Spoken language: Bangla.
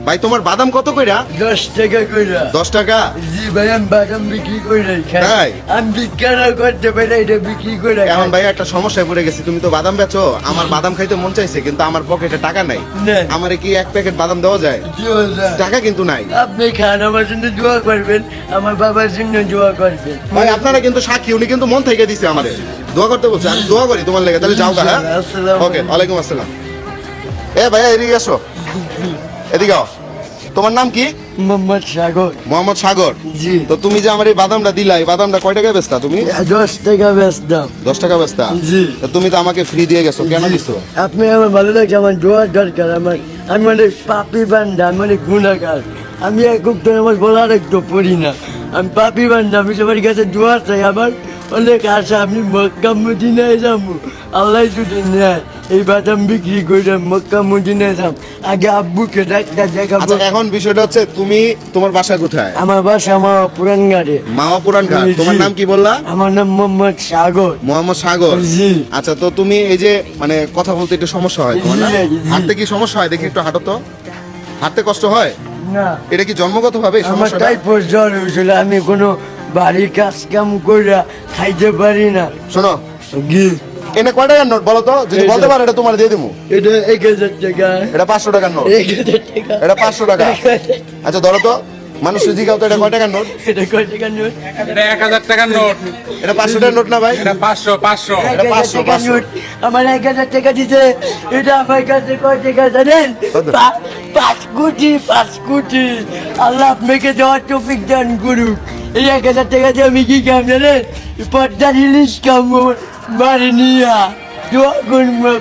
ভাই তোমার বাদাম কত কইরা? 10 টাকা কইরা। 10 টাকা? জি ভাই, আমি বাদাম বিক্রি করে খাই। তাই? আমি বিক্রি করতে পারি, এটা বিক্রি করে এখন খাই। ভাই একটা সমস্যায় পড়ে গেছি, তুমি তো বাদাম বেচো, আমার বাদাম খাইতে মন চাইছে কিন্তু আমার পকেটে টাকা নাই। না। আমারে কি এক প্যাকেট বাদাম দেওয়া যায়? দিও না। টাকা কিন্তু নাই। আপনি খান, আমার জন্য দোয়া করবেন, আমার বাবার জন্য দোয়া করবেন। ভাই আপনারা কিন্তু সাক্ষী, উনি কিন্তু মন থেকে দিছে আমারে দোয়া করতে বলছে, আমি দোয়া করি তোমার লেগে। তাহলে যাও গা। হ্যাঁ আসসালামু ওকে, ওয়ালাইকুম আসসালাম। এ ভাইয়া এদিকে আসো, এদিকে আও। তোমার নাম কি? মোহাম্মদ সাগর। মোহাম্মদ সাগর। জি। তো তুমি যে আমার এই বাদামটা দিলা, এই বাদামটা কয় টাকায় বেচতা তুমি? 10 টাকা বেচতাম। 10 টাকা বেচতা? জি। তো তুমি তো আমাকে ফ্রি দিয়ে গেছো, কেন দিছো? আপনি আমার ভালো লাগছে, আমার দোয়ার দরকার। আমি অনেক পাপি বান্ধা, আমি অনেক গুণাগার। আমি একক তো আমার বলার একটু পড়ি না। আমি পাপি বান্ধা, আমি সবার কাছে দোয়া চাই। আমার অনেক আশা, আমি মক্কা মদিনায় যাবো। আল্লাহ যদি নেয় এই বাদাম বিক্রি করে মক্কা মদিনায় যাব। আগে আব্বুকে ডাক্তার দেখাবো। আচ্ছা এখন বিষয়টা হচ্ছে, তুমি তোমার বাসা কোথায়? আমার বাসা আমার পুরান গাড়ি। মাওয়া পুরান ঘাট। তোমার জি। নাম কি বললা? আমার নাম মোহাম্মদ সাগর। মোহাম্মদ সাগর। জি। আচ্ছা তো তুমি এই যে মানে কথা বলতে একটু সমস্যা হয় তোমার না? জি, জি। হাঁটতে কি সমস্যা হয়? দেখি একটু হাঁটো তো। হাঁটতে কষ্ট হয়? না, এটা কি জন্মগত ভাবে আমার সমস্যাটা? টাইফয়েড জ্বর হয়েছিল। আমি কোনো বাড়ির কাজ কাম করে খাইতে পারি না। শোনো, জি। এনে কয় টাকার নোট বলো তো, যদি এই যে- বলতে পারো এটা তোমার দিয়ে দেবো। এটা 1000 টাকা। এটা 500 টাকার নোট। 1000 টাকা। এটা 500 টাকা। আচ্ছা ধরো তো, মানুষ জিজ্ঞাও তো এটা কয় টাকার নোট? এটা কয় টাকা নোট? এটা 1000 টাকার নোট। এটা 500 টাকার নোট না ভাই? এটা 500। এটা 1000 500, টাকা নোট। আমার 1000 টাকা দিতে, এটা আমার কাছে কয় টাকা জানেন? কত? 5 কোটি, 5 কোটি। আল্লাহ আপনাকে দেওয়ার তৌফিক দান করুক। এই 1000 টাকা দিয়ে আমি কি কাম জানেন? পর্দার ইলিশ কাম বাড়ি নিয়া দোয়া করুন।